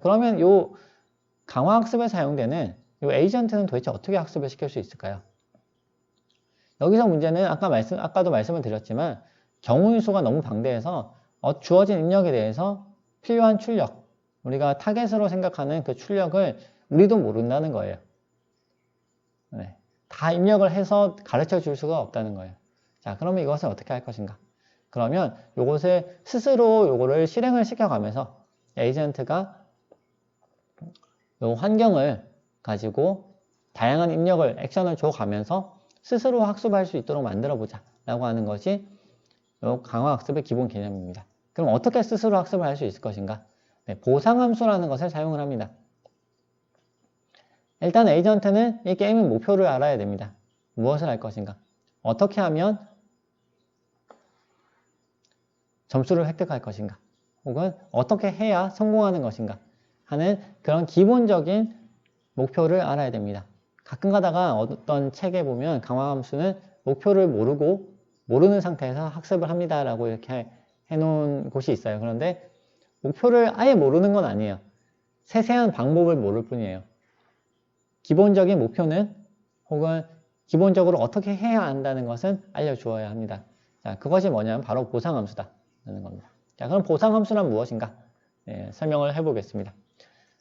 그러면 요 강화학습에 사용되는 요 에이전트는 도대체 어떻게 학습을 시킬 수 있을까요? 여기서 문제는 아까도 말씀을 드렸지만 경우의 수가 너무 방대해서 주어진 입력에 대해서 필요한 출력, 우리가 타겟으로 생각하는 그 출력을 우리도 모른다는 거예요. 네. 다 입력을 해서 가르쳐 줄 수가 없다는 거예요. 자, 그러면 이것을 어떻게 할 것인가? 그러면 요것을 스스로 요거를 실행을 시켜가면서 에이전트가 요 환경을 가지고 다양한 입력을, 액션을 줘가면서 스스로 학습할 수 있도록 만들어 보자 라고 하는 것이 요 강화학습의 기본 개념입니다. 그럼 어떻게 스스로 학습을 할 수 있을 것인가? 네, 보상함수라는 것을 사용을 합니다. 일단 에이전트는 이 게임의 목표를 알아야 됩니다. 무엇을 할 것인가? 어떻게 하면 점수를 획득할 것인가? 혹은 어떻게 해야 성공하는 것인가? 하는 그런 기본적인 목표를 알아야 됩니다. 가끔 가다가 어떤 책에 보면 강화함수는 목표를 모르는 상태에서 학습을 합니다 라고 이렇게 해놓은 곳이 있어요. 그런데 목표를 아예 모르는 건 아니에요. 세세한 방법을 모를 뿐이에요. 기본적인 목표는 혹은 기본적으로 어떻게 해야 한다는 것은 알려주어야 합니다. 자, 그것이 뭐냐면 바로 보상함수다 라는 겁니다. 자, 그럼 보상함수란 무엇인가? 네, 설명을 해보겠습니다.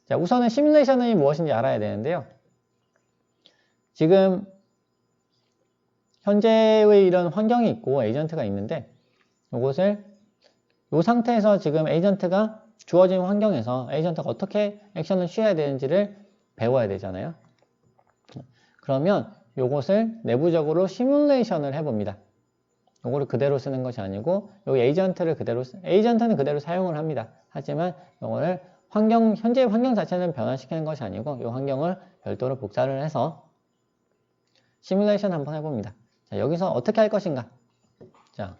자, 우선은 시뮬레이션이 무엇인지 알아야 되는데요. 지금 현재의 이런 환경이 있고 에이전트가 있는데 이것을 이 상태에서 지금 에이전트가 주어진 환경에서 에이전트가 어떻게 액션을 취해야 되는지를 배워야 되잖아요. 그러면 이것을 내부적으로 시뮬레이션을 해봅니다. 이거를 그대로 쓰는 것이 아니고 여기 에이전트는 그대로 사용을 합니다. 하지만 이거를 현재 환경 자체는 변화시키는 것이 아니고 이 환경을 별도로 복사를 해서 시뮬레이션 한번 해봅니다. 자, 여기서 어떻게 할 것인가? 자,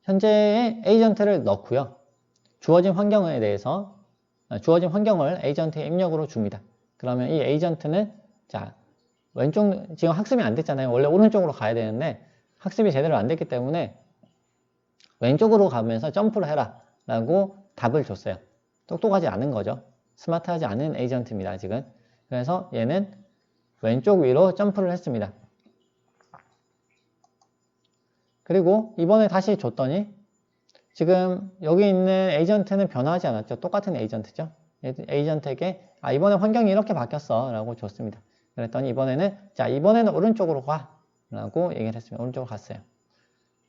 현재의 에이전트를 넣고요. 주어진 환경을 에이전트의 입력으로 줍니다. 그러면 이 에이전트는 자, 지금 학습이 안 됐잖아요. 원래 오른쪽으로 가야 되는데 학습이 제대로 안 됐기 때문에 왼쪽으로 가면서 점프를 해라 라고 답을 줬어요. 똑똑하지 않은 거죠. 스마트하지 않은 에이전트입니다. 아직은. 그래서 얘는 왼쪽 위로 점프를 했습니다. 그리고 이번에 다시 줬더니 지금 여기 있는 에이전트는 변화하지 않았죠. 똑같은 에이전트죠. 에이전트에게 이번에 환경이 이렇게 바뀌었어 라고 줬습니다. 그랬더니 이번에는 오른쪽으로 가 라고 얘기를 했습니다. 오른쪽으로 갔어요.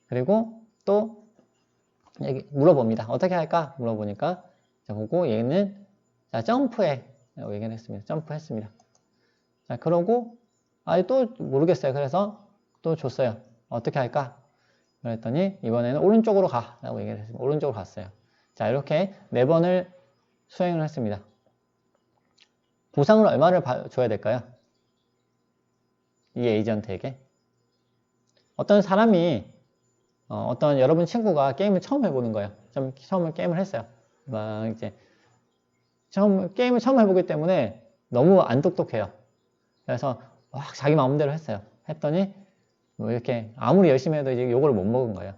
그리고 또 물어봅니다. 어떻게 할까? 물어보니까 자, 보고 얘는 점프해 라고 얘기를 했습니다. 점프했습니다. 자, 그러고 또 모르겠어요. 그래서 또 줬어요. 어떻게 할까? 그랬더니 이번에는 오른쪽으로 가 라고 얘기를 했습니다. 오른쪽으로 갔어요. 자, 이렇게 4번을 수행을 했습니다. 보상을 얼마를 줘야 될까요? 이 에이전트에게. 어떤 사람이 어떤 여러분 친구가 게임을 처음 해보는 거예요. 처음 게임을 했어요. 막 이제 게임을 처음 해보기 때문에 너무 안 똑똑해요. 그래서 막 자기 마음대로 했어요. 했더니 뭐 이렇게 아무리 열심히 해도 이제 요걸 못 먹은 거예요.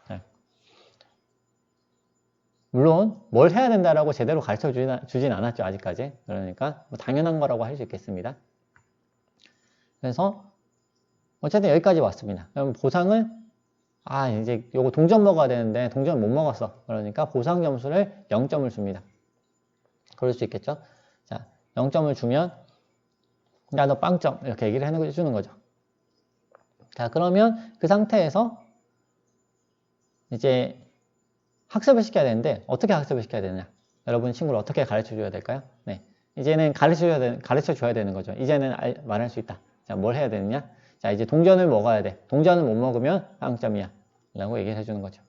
네. 물론 뭘 해야 된다라고 제대로 가르쳐 주진 않았죠. 아직까지. 그러니까 뭐 당연한 거라고 할 수 있겠습니다. 그래서 어쨌든 여기까지 왔습니다. 그럼 보상은 이제 요거 동전 먹어야 되는데 동전을 못 먹었어. 그러니까 보상 점수를 0점을 줍니다. 그럴 수 있겠죠. 자, 0점을 주면 야, 너 빵점 이렇게 얘기를 해주는 거죠. 자, 그러면 그 상태에서 이제 학습을 시켜야 되는데 어떻게 학습을 시켜야 되느냐? 여러분 친구를 어떻게 가르쳐 줘야 될까요? 네, 이제는 가르쳐 줘야 되는 거죠. 이제는 말할 수 있다. 자, 뭘 해야 되느냐? 자, 이제 동전을 먹어야 돼. 동전을 못 먹으면 빵점이야 라고 얘기를 해주는 거죠.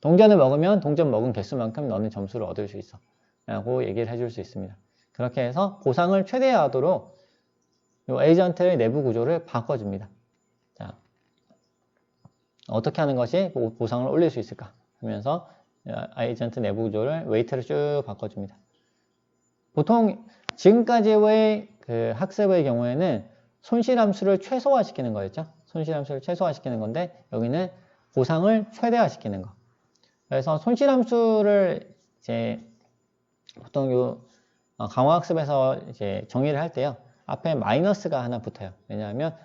동전을 먹으면 동전 먹은 개수만큼 너는 점수를 얻을 수 있어 라고 얘기를 해줄 수 있습니다. 그렇게 해서 보상을 최대화하도록 이 에이전트의 내부 구조를 바꿔줍니다. 자, 어떻게 하는 것이 보상을 올릴 수 있을까 하면서 에이전트 내부 구조를 웨이트를 쭉 바꿔줍니다. 보통 지금까지의 그 학습의 경우에는 손실함수를 최소화시키는 거였죠. 손실함수를 최소화시키는 건데 여기는 보상을 최대화시키는 거. 그래서 손실함수를 이제 보통 요 강화학습에서 이제 정의를 할 때요. 앞에 마이너스가 하나 붙어요. 왜냐하면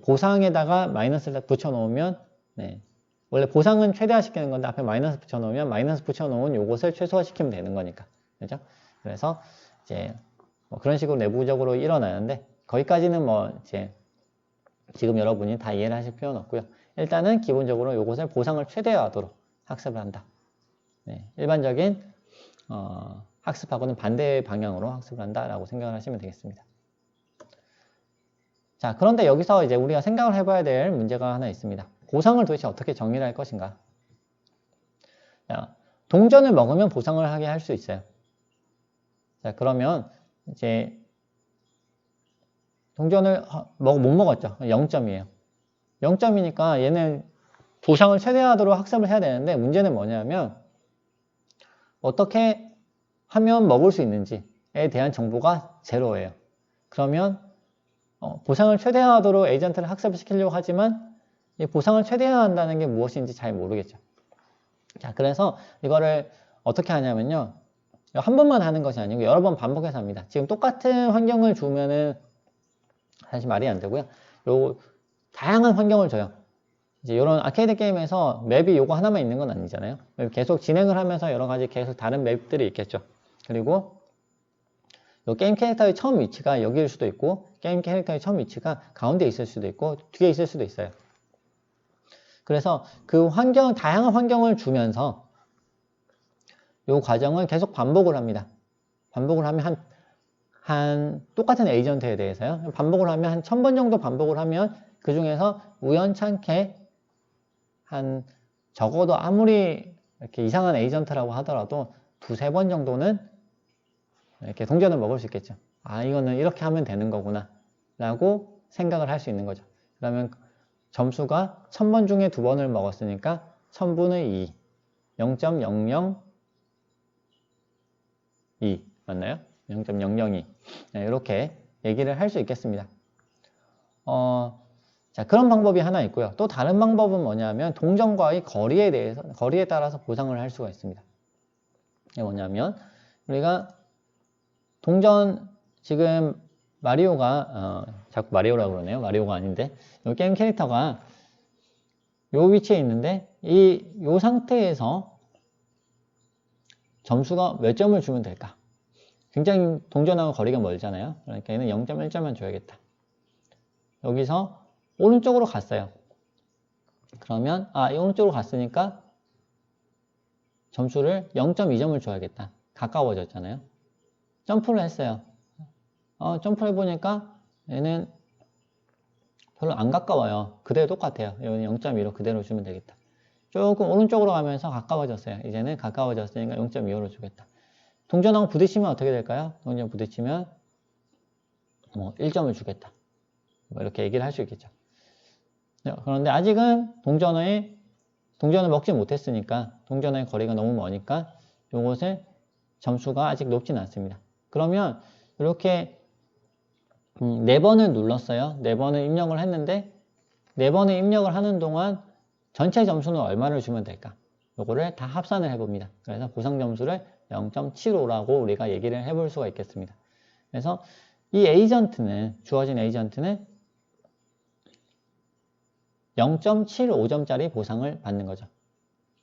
보상에다가 마이너스를 붙여 놓으면 네. 원래 보상은 최대화시키는 건데 앞에 마이너스 붙여 놓으면 마이너스 붙여 놓은 요것을 최소화시키면 되는 거니까. 그죠? 그래서 이제 뭐 그런 식으로 내부적으로 일어나는데 거기까지는 뭐 이제 지금 여러분이 다 이해를 하실 필요는 없고요. 일단은 기본적으로 요것을 보상을 최대화하도록 학습을 한다. 네. 일반적인 학습하고는 반대 방향으로 학습을 한다라고 생각을 하시면 되겠습니다. 자, 그런데 여기서 이제 우리가 생각을 해봐야 될 문제가 하나 있습니다. 보상을 도대체 어떻게 정의를 할 것인가? 자, 동전을 먹으면 보상을 하게 할 수 있어요. 자, 그러면 이제 동전을 못 먹었죠. 0점이에요. 0점이니까 얘는 보상을 최대화하도록 학습을 해야 되는데 문제는 뭐냐면 어떻게 하면 먹을 수 있는지에 대한 정보가 제로예요. 그러면 보상을 최대화하도록 에이전트를 학습을 시키려고 하지만 이 보상을 최대화한다는 게 무엇인지 잘 모르겠죠. 자, 그래서 이거를 어떻게 하냐면요. 한 번만 하는 것이 아니고 여러 번 반복해서 합니다. 지금 똑같은 환경을 주면은 사실 말이 안 되고요. 요 다양한 환경을 줘요. 이제 이런 아케이드 게임에서 맵이 요거 하나만 있는 건 아니잖아요. 계속 진행을 하면서 여러 가지 계속 다른 맵들이 있겠죠. 그리고 요 게임 캐릭터의 처음 위치가 여기일 수도 있고 게임 캐릭터의 처음 위치가 가운데 있을 수도 있고 뒤에 있을 수도 있어요. 그래서 그 다양한 환경을 주면서 요 과정을 계속 반복을 합니다. 반복을 하면 똑같은 에이전트에 대해서요. 반복을 하면 한 1000번 정도 반복을 하면 그 중에서 우연찮게 적어도 아무리 이렇게 이상한 에이전트라고 하더라도 두세 번 정도는 이렇게 동전을 먹을 수 있겠죠. 아, 이거는 이렇게 하면 되는 거구나 라고 생각을 할 수 있는 거죠. 그러면 점수가 1000번 중에 2번을 먹었으니까 1000분의 2 0.002 맞나요? 0.002 네, 이렇게 얘기를 할 수 있겠습니다. 자, 그런 방법이 하나 있고요. 또 다른 방법은 뭐냐면 동전과의 거리에 따라서 보상을 할 수가 있습니다. 이게 뭐냐면 우리가 동전 지금 마리오가 자꾸 마리오라고 그러네요. 마리오가 아닌데 이 게임 캐릭터가 이 위치에 있는데 이 상태에서 점수가 몇 점을 주면 될까? 굉장히 동전하고 거리가 멀잖아요. 그러니까 얘는 0.1점만 줘야겠다. 여기서 오른쪽으로 갔어요. 그러면 이 오른쪽으로 갔으니까 점수를 0.2점을 줘야겠다. 가까워졌잖아요. 점프를 했어요. 점프를 해보니까 얘는 별로 안 가까워요. 그대로 똑같아요. 얘는 0.2로 그대로 주면 되겠다. 조금 오른쪽으로 가면서 가까워졌어요. 이제는 가까워졌으니까 0.25로 주겠다. 동전하고 부딪히면 어떻게 될까요? 동전 부딪히면 1점을 주겠다. 이렇게 얘기를 할 수 있겠죠. 그런데 아직은 동전을 먹지 못했으니까 동전의 거리가 너무 머니까 이것을 점수가 아직 높진 않습니다. 그러면 이렇게 4번을 눌렀어요. 4번을 입력을 했는데 4번을 입력을 하는 동안 전체 점수는 얼마를 주면 될까? 요거를 다 합산을 해봅니다. 그래서 보상 점수를 0.75라고 우리가 얘기를 해볼 수가 있겠습니다. 그래서 이 주어진 에이전트는 0.75점짜리 보상을 받는 거죠.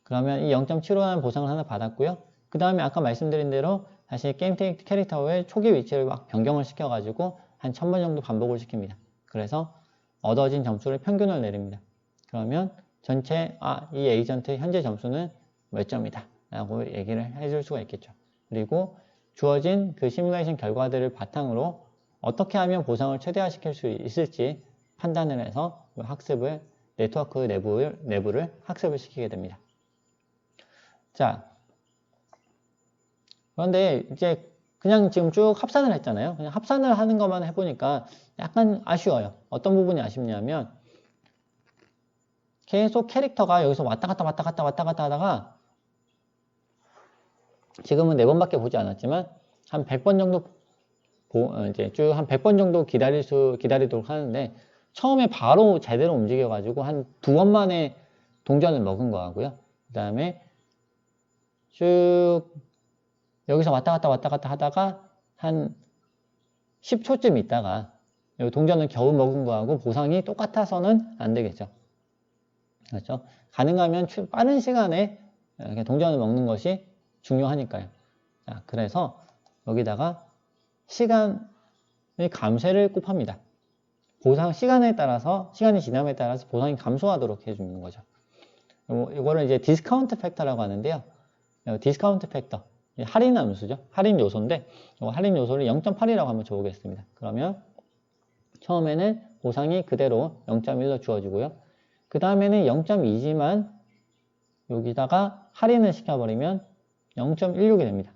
그러면 이 0.75라는 보상을 하나 받았고요. 그 다음에 아까 말씀드린 대로 다시 게임 캐릭터의 초기 위치를 막 변경을 시켜가지고 한 1000번 정도 반복을 시킵니다. 그래서 얻어진 점수를 평균을 내립니다. 그러면 전체 이 에이전트의 현재 점수는 몇 점이다 라고 얘기를 해줄 수가 있겠죠. 그리고 주어진 그 시뮬레이션 결과들을 바탕으로 어떻게 하면 보상을 최대화시킬 수 있을지 판단을 해서 네트워크 내부를 학습을 시키게 됩니다. 자, 그런데 이제 그냥 지금 쭉 합산을 했잖아요. 그냥 합산을 하는 것만 해보니까 약간 아쉬워요. 어떤 부분이 아쉽냐면 계속 캐릭터가 여기서 왔다 갔다 하다가 지금은 4번밖에 보지 않았지만 한 100번 정도 이제 쭉 한 100번 정도 기다리도록 하는데 처음에 바로 제대로 움직여가지고 한 2번 만에 동전을 먹은 거 하고요. 그 다음에 쭉 여기서 왔다 갔다 하다가 한 10초쯤 있다가 이 동전을 겨우 먹은 거하고 보상이 똑같아서는 안 되겠죠. 그렇죠? 가능하면 빠른 시간에 이렇게 동전을 먹는 것이 중요하니까요. 자, 그래서 여기다가 시간의 감쇄를 곱합니다. 보상 시간에 따라서 시간이 지남에 따라서 보상이 감소하도록 해주는 거죠. 이거를 이제 디스카운트 팩터라고 하는데요. 디스카운트 팩터 할인 함수죠. 할인 요소인데 할인 요소를 0.8이라고 한번 줘보겠습니다. 그러면 처음에는 보상이 그대로 0.1로 주어지고요. 그 다음에는 0.2지만 여기다가 할인을 시켜버리면 0.16이 됩니다.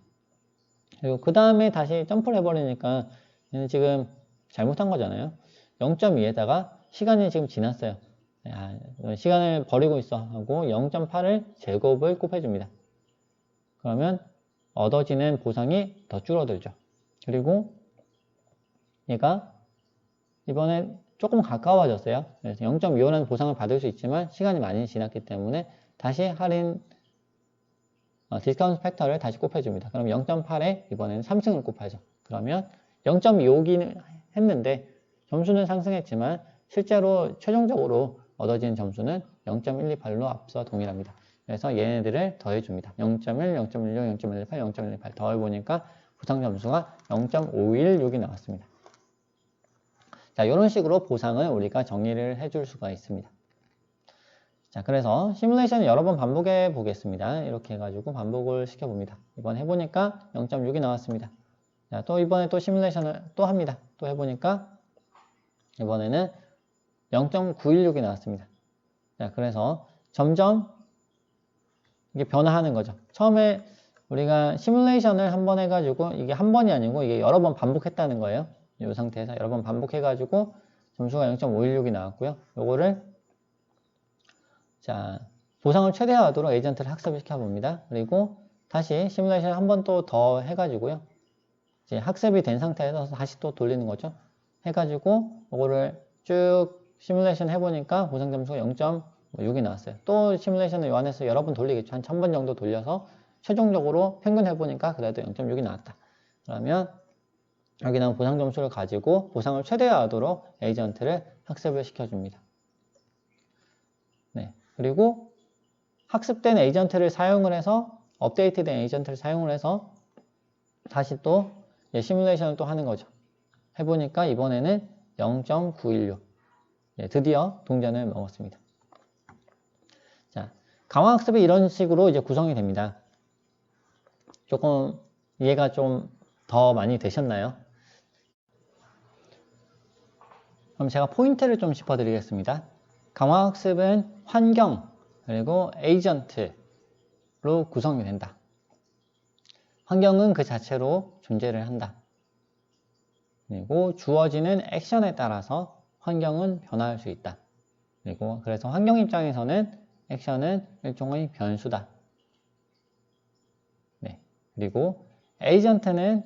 그리고 그 다음에 다시 점프를 해버리니까 얘는 지금 잘못한 거잖아요. 0.2에다가 시간이 지금 지났어요. 시간을 버리고 있어 하고 0.8을 제곱을 곱해줍니다. 그러면 얻어지는 보상이 더 줄어들죠. 그리고 얘가 이번에 조금 가까워졌어요. 그래서 0.25라는 보상을 받을 수 있지만 시간이 많이 지났기 때문에 다시 할인 디스카운트 팩터를 다시 곱해줍니다. 그럼 0.8에 이번에는 3승을 곱하죠. 그러면 0.25긴 했는데 점수는 상승했지만 실제로 최종적으로 얻어진 점수는 0.128로 앞서 동일합니다. 그래서 얘네들을 더해줍니다. 0.1, 0.16, 0.118, 0.118 더해보니까 보상 점수가 0.516이 나왔습니다. 자, 이런 식으로 보상을 우리가 정의를 해줄 수가 있습니다. 자, 그래서 시뮬레이션을 여러 번 반복해 보겠습니다. 이렇게 해가지고 반복을 시켜봅니다. 이번 해보니까 0.6이 나왔습니다. 자, 또 이번에 또 시뮬레이션을 또 합니다. 또 해보니까 이번에는 0.916이 나왔습니다. 자, 그래서 점점 이게 변화하는 거죠. 처음에 우리가 시뮬레이션을 한 번 해가지고 이게 한 번이 아니고 이게 여러 번 반복했다는 거예요. 이 상태에서 여러 번 반복해가지고 점수가 0.516이 나왔고요. 요거를 자, 보상을 최대화하도록 에이전트를 학습을 시켜봅니다. 그리고 다시 시뮬레이션 한 번 또 더 해가지고요. 이제 학습이 된 상태에서 다시 또 돌리는 거죠. 해가지고 이거를 쭉 시뮬레이션 해보니까 보상 점수가 0.6이 나왔어요. 또 시뮬레이션을 요 안에서 여러 번 돌리겠죠. 한 1000번 정도 돌려서 최종적으로 평균 해보니까 그래도 0.6이 나왔다. 그러면 여기 나온 보상 점수를 가지고 보상을 최대화하도록 에이전트를 학습을 시켜줍니다. 네. 그리고 학습된 에이전트를 사용을 해서 업데이트된 에이전트를 사용을 해서 다시 또 시뮬레이션을 또 하는 거죠. 해보니까 이번에는 0.916 드디어 동전을 먹었습니다. 자, 강화학습이 이런 식으로 이제 구성이 됩니다. 조금 이해가 좀 더 많이 되셨나요? 그럼 제가 포인트를 좀 짚어드리겠습니다. 강화학습은 환경 그리고 에이전트로 구성이 된다. 환경은 그 자체로 존재를 한다. 그리고 주어지는 액션에 따라서 환경은 변화할 수 있다. 그리고 그래서 환경 입장에서는 액션은 일종의 변수다. 네. 그리고 에이전트는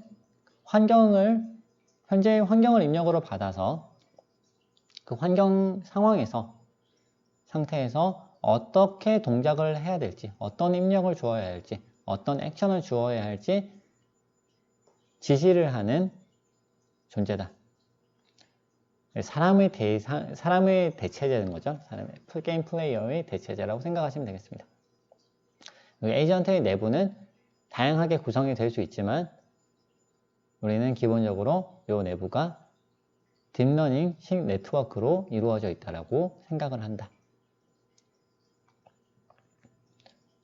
현재의 환경을 입력으로 받아서 그 환경 상태에서 어떻게 동작을 해야 될지, 어떤 입력을 주어야 할지, 어떤 액션을 주어야 할지 지시를 하는 존재다. 사람의 대체제는 거죠. 게임 플레이어의 대체제라고 생각하시면 되겠습니다. 에이전트의 내부는 다양하게 구성이 될 수 있지만 우리는 기본적으로 이 내부가 딥러닝식 네트워크로 이루어져 있다고 생각을 한다.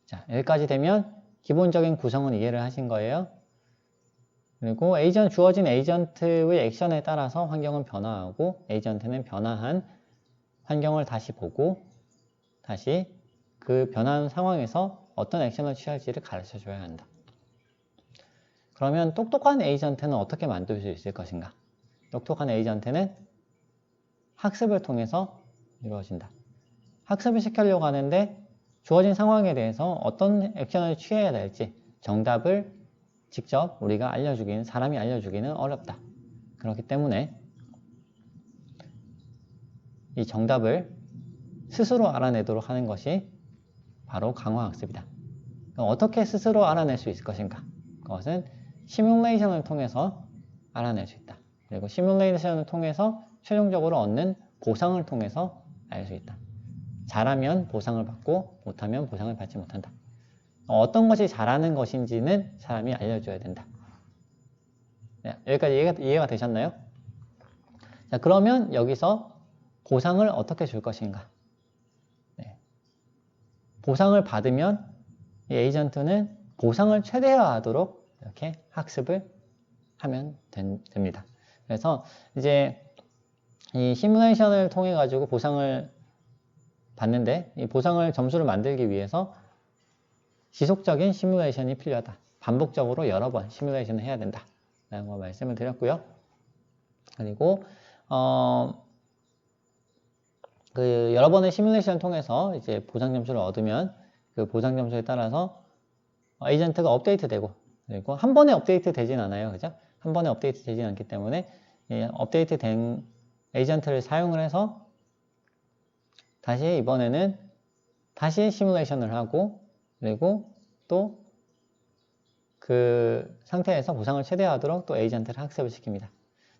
자, 여기까지 되면 기본적인 구성은 이해를 하신 거예요. 그리고 주어진 에이전트의 액션에 따라서 환경은 변화하고 에이전트는 변화한 환경을 다시 보고 다시 그 변화한 상황에서 어떤 액션을 취할지를 가르쳐 줘야 한다. 그러면 똑똑한 에이전트는 어떻게 만들 수 있을 것인가? 똑똑한 에이전트는 학습을 통해서 이루어진다. 학습을 시키려고 하는데 주어진 상황에 대해서 어떤 액션을 취해야 될지 정답을 직접 우리가 사람이 알려주기는 어렵다. 그렇기 때문에 이 정답을 스스로 알아내도록 하는 것이 바로 강화학습이다. 어떻게 스스로 알아낼 수 있을 것인가? 것은 시뮬레이션을 통해서 알아낼 수 있다. 그리고 시뮬레이션을 통해서 최종적으로 얻는 보상을 통해서 알 수 있다. 잘하면 보상을 받고 못하면 보상을 받지 못한다. 어떤 것이 잘하는 것인지는 사람이 알려줘야 된다. 네, 여기까지 이해가 되셨나요? 자, 그러면 여기서 보상을 어떻게 줄 것인가? 네. 보상을 받으면 이 에이전트는 보상을 최대화하도록 이렇게 학습을 하면 됩니다. 그래서 이제 이 시뮬레이션을 통해 가지고 보상을 받는데 이 보상을 점수를 만들기 위해서 지속적인 시뮬레이션이 필요하다. 반복적으로 여러 번 시뮬레이션을 해야 된다. 라고 말씀을 드렸고요. 그리고 그 여러 번의 시뮬레이션을 통해서 이제 보상 점수를 얻으면 그 보상 점수에 따라서 에이전트가 업데이트되고 그리고 한 번에 업데이트 되진 않아요. 그죠? 한 번에 업데이트 되진 않기 때문에 업데이트 된 에이전트를 사용을 해서 다시 이번에는 다시 시뮬레이션을 하고 그리고 또 그 상태에서 보상을 최대화하도록 또 에이전트를 학습을 시킵니다. 자,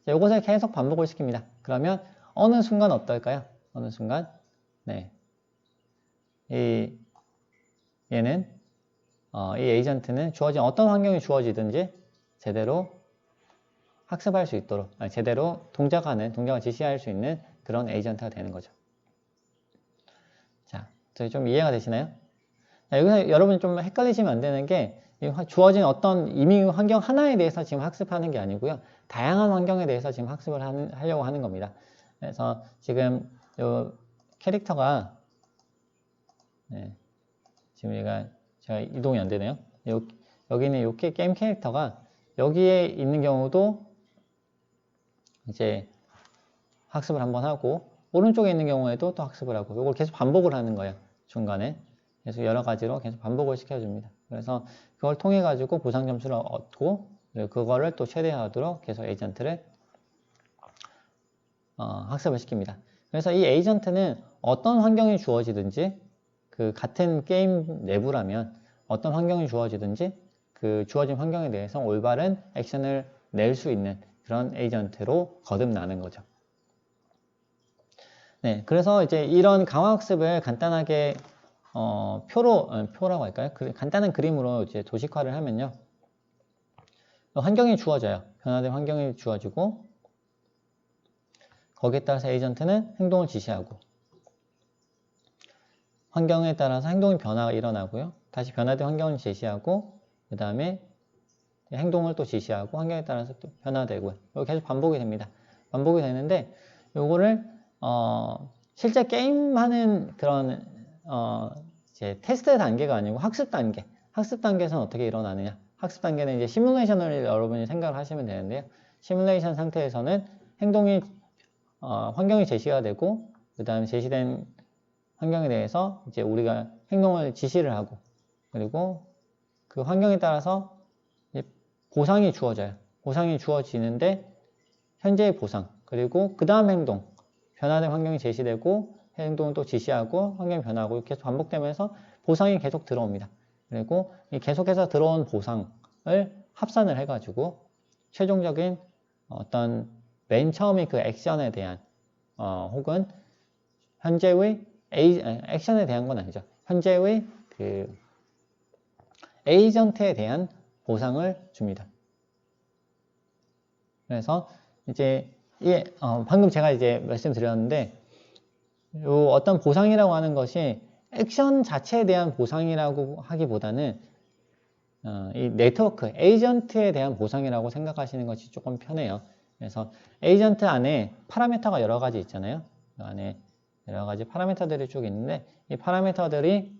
이것을 계속 반복을 시킵니다. 그러면 어느 순간 어떨까요? 어느 순간 네, 얘는 이 에이전트는 주어진 어떤 환경이 주어지든지 제대로 학습할 수 있도록 제대로 동작을 지시할 수 있는 그런 에이전트가 되는 거죠. 자, 저희 좀 이해가 되시나요? 자, 여기서 여러분이 좀 헷갈리시면 안 되는 게 주어진 어떤 이미 환경 하나에 대해서 지금 학습하는 게 아니고요. 다양한 환경에 대해서 지금 학습을 하려고 하는 겁니다. 그래서 지금 요 캐릭터가 네, 지금 제가 이동이 안 되네요. 여기는 요 게임 캐릭터가 여기에 있는 경우도 이제 학습을 한번 하고 오른쪽에 있는 경우에도 또 학습을 하고 이걸 계속 반복을 하는 거예요. 중간에 계속 여러 가지로 계속 반복을 시켜줍니다. 그래서 그걸 통해 가지고 보상 점수를 얻고 그거를 또 최대화하도록 계속 에이전트를 학습을 시킵니다. 그래서 이 에이전트는 어떤 환경이 주어지든지 그 같은 게임 내부라면 어떤 환경이 주어지든지 그 주어진 환경에 대해서 올바른 액션을 낼 수 있는 그런 에이전트로 거듭나는 거죠. 네, 그래서 이제 이런 강화학습을 간단하게 표라고 할까요? 간단한 그림으로 이제 도식화를 하면요. 환경이 주어져요. 변화된 환경이 주어지고 거기에 따라서 에이전트는 행동을 지시하고 환경에 따라서 행동의 변화가 일어나고요. 다시 변화된 환경을 제시하고 그 다음에 행동을 또 지시하고 환경에 따라서 또 변화되고요. 이거 계속 반복이 됩니다. 반복이 되는데 요거를 실제 게임하는 그런 이제 테스트 단계가 아니고 학습 단계. 학습 단계에서는 어떻게 일어나느냐? 학습 단계는 이제 시뮬레이션을 여러분이 생각을 하시면 되는데요. 시뮬레이션 상태에서는 행동이 환경이 제시가 되고 그 다음에 제시된 환경에 대해서 이제 우리가 행동을 지시를 하고 그리고 그 환경에 따라서 보상이 주어져요. 보상이 주어지는데 현재의 보상 그리고 그 다음 행동 변화된 환경이 제시되고 행동을 또 지시하고 환경이 변화하고 계속 반복되면서 보상이 계속 들어옵니다. 그리고 이 계속해서 들어온 보상을 합산을 해가지고 최종적인 어떤 맨 처음에 그 액션에 대한 혹은 현재의 액션에 대한 건 아니죠. 현재의 그 에이전트에 대한 보상을 줍니다. 그래서 이제 방금 제가 이제 말씀드렸는데 요 어떤 보상이라고 하는 것이 액션 자체에 대한 보상이라고 하기보다는 이 네트워크, 에이전트에 대한 보상이라고 생각하시는 것이 조금 편해요. 그래서 에이전트 안에 파라미터가 여러 가지 있잖아요. 그 안에 여러 가지 파라미터들이 쭉 있는데 이 파라미터들이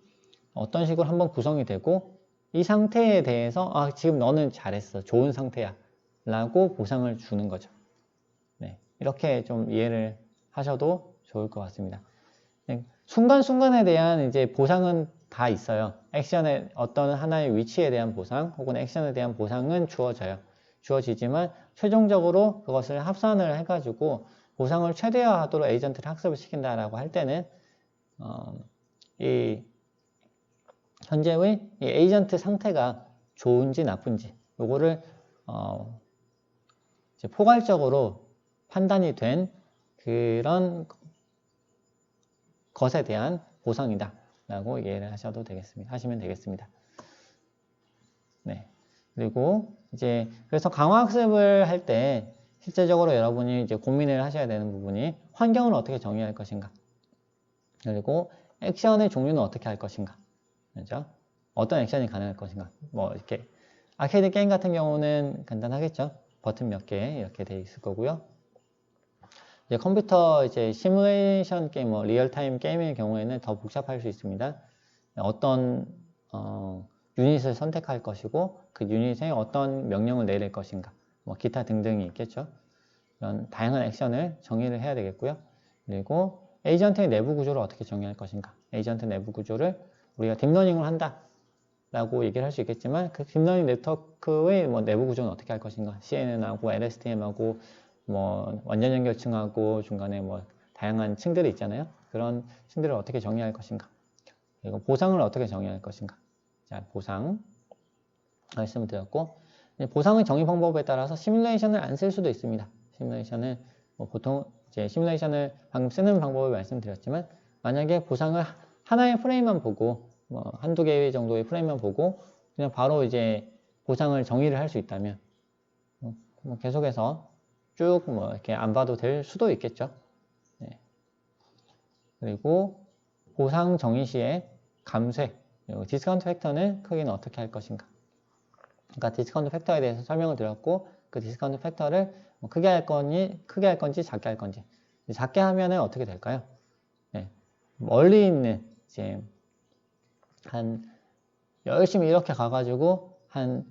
어떤 식으로 한번 구성이 되고 이 상태에 대해서 지금 너는 잘했어. 좋은 상태야. 라고 보상을 주는 거죠. 네, 이렇게 좀 이해를 하셔도 좋을 것 같습니다. 순간순간에 대한 이제 보상은 다 있어요. 액션의 어떤 하나의 위치에 대한 보상 혹은 액션에 대한 보상은 주어지지만 최종적으로 그것을 합산을 해가지고 보상을 최대화하도록 에이전트를 학습을 시킨다라고 할 때는 이 현재의 이 에이전트 상태가 좋은지 나쁜지 요거를 이제 포괄적으로 판단이 된 그런 것에 대한 보상이다 라고 이해를 하시면 되겠습니다. 네. 그리고 이제 그래서 강화학습을 할 때 실제적으로 여러분이 이제 고민을 하셔야 되는 부분이 환경을 어떻게 정의할 것인가, 그리고 액션의 종류는 어떻게 할 것인가, 그렇죠? 어떤 액션이 가능할 것인가. 뭐 이렇게 아케이드 게임 같은 경우는 간단하겠죠. 버튼 몇 개 이렇게 돼 있을 거고요. 이제 컴퓨터 이제 시뮬레이션 게임, 뭐 리얼타임 게임의 경우에는 더 복잡할 수 있습니다. 어떤 유닛을 선택할 것이고 그 유닛에 어떤 명령을 내릴 것인가, 뭐 기타 등등이 있겠죠. 이런 다양한 액션을 정의를 해야 되겠고요. 그리고 에이전트의 내부 구조를 어떻게 정의할 것인가. 에이전트 내부 구조를 우리가 딥러닝을 한다 라고 얘기를 할 수 있겠지만 그 딥러닝 네트워크의 뭐 내부 구조는 어떻게 할 것인가. CNN하고 LSTM하고 뭐 완전 연결층하고 중간에 뭐 다양한 층들이 있잖아요. 그런 층들을 어떻게 정의할 것인가. 그리고 보상을 어떻게 정의할 것인가. 자, 보상 말씀을 드렸고, 보상의 정의 방법에 따라서 시뮬레이션을 안 쓸 수도 있습니다. 시뮬레이션을 뭐 보통 이제 시뮬레이션을 방금 쓰는 방법을 말씀드렸지만, 만약에 보상을 하나의 프레임만 보고 뭐 한두 개 정도의 프레임만 보고 그냥 바로 이제 보상을 정의를 할 수 있다면 뭐 계속해서 쭉 뭐 이렇게 안 봐도 될 수도 있겠죠. 네. 그리고 보상 정의 시에 감쇄, 그리고 디스카운트 팩터는 크기는 어떻게 할 것인가. 그러니까 디스카운트 팩터에 대해서 설명을 드렸고, 그 디스카운트 팩터를 뭐 크게 할 건지 작게 할 건지. 작게 하면은 어떻게 될까요? 네. 멀리 있는 이제 한 열심히 이렇게 가가지고 한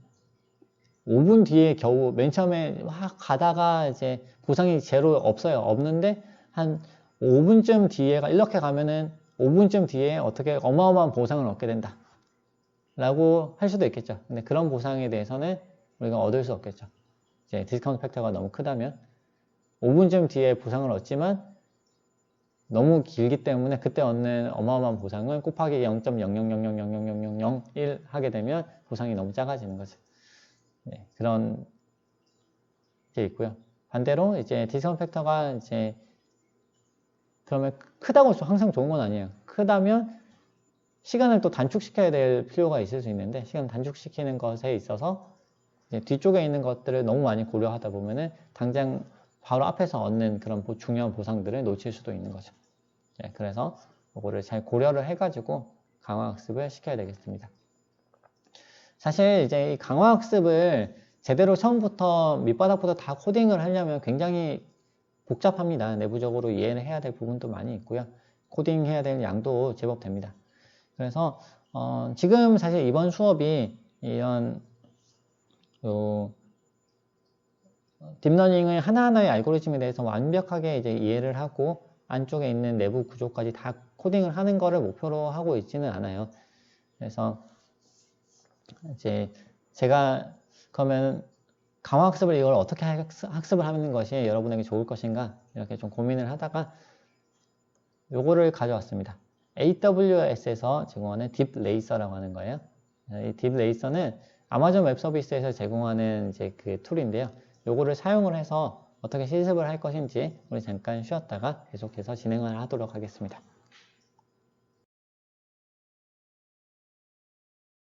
5분 뒤에 겨우 맨 처음에 막 가다가 이제 보상이 제로 없는데 한 5분쯤 뒤에가 이렇게 가면은 5분쯤 뒤에 어떻게 어마어마한 보상을 얻게 된다 라고 할 수도 있겠죠. 근데 그런 보상에 대해서는 우리가 얻을 수 없겠죠. 이제 디스카운트 팩터가 너무 크다면 5분쯤 뒤에 보상을 얻지만 너무 길기 때문에 그때 얻는 어마어마한 보상은 곱하기 0.000000001 하게 되면 보상이 너무 작아지는 거죠. 네, 그런 게 있고요. 반대로 이제 디스카운트 팩터가 이제 그러면 크다고 항상 좋은 건 아니에요. 크다면 시간을 또 단축시켜야 될 필요가 있을 수 있는데, 시간 단축시키는 것에 있어서 이제 뒤쪽에 있는 것들을 너무 많이 고려하다 보면은 당장 바로 앞에서 얻는 그런 중요한 보상들을 놓칠 수도 있는 거죠. 네, 그래서 그거를 잘 고려를 해가지고 강화학습을 시켜야 되겠습니다. 사실 이제 이 강화학습을 제대로 처음부터 밑바닥부터 다 코딩을 하려면 굉장히 복잡합니다. 내부적으로 이해를 해야 될 부분도 많이 있고요. 코딩해야 될 양도 제법 됩니다. 그래서 지금 사실 이번 수업이 이런 딥러닝의 하나하나의 알고리즘에 대해서 완벽하게 이제 이해를 하고 안쪽에 있는 내부 구조까지 다 코딩을 하는 거를 목표로 하고 있지는 않아요. 그래서 이제 제가 그러면 강화학습을 이걸 어떻게 학습을 하는 것이 여러분에게 좋을 것인가 이렇게 좀 고민을 하다가 요거를 가져왔습니다. AWS에서 제공하는 딥레이서라고 하는 거예요. 이 딥레이서는 아마존 웹 서비스에서 제공하는 이제 그 툴인데요. 요거를 사용을 해서 어떻게 실습을 할 것인지 우리 잠깐 쉬었다가 계속해서 진행을 하도록 하겠습니다.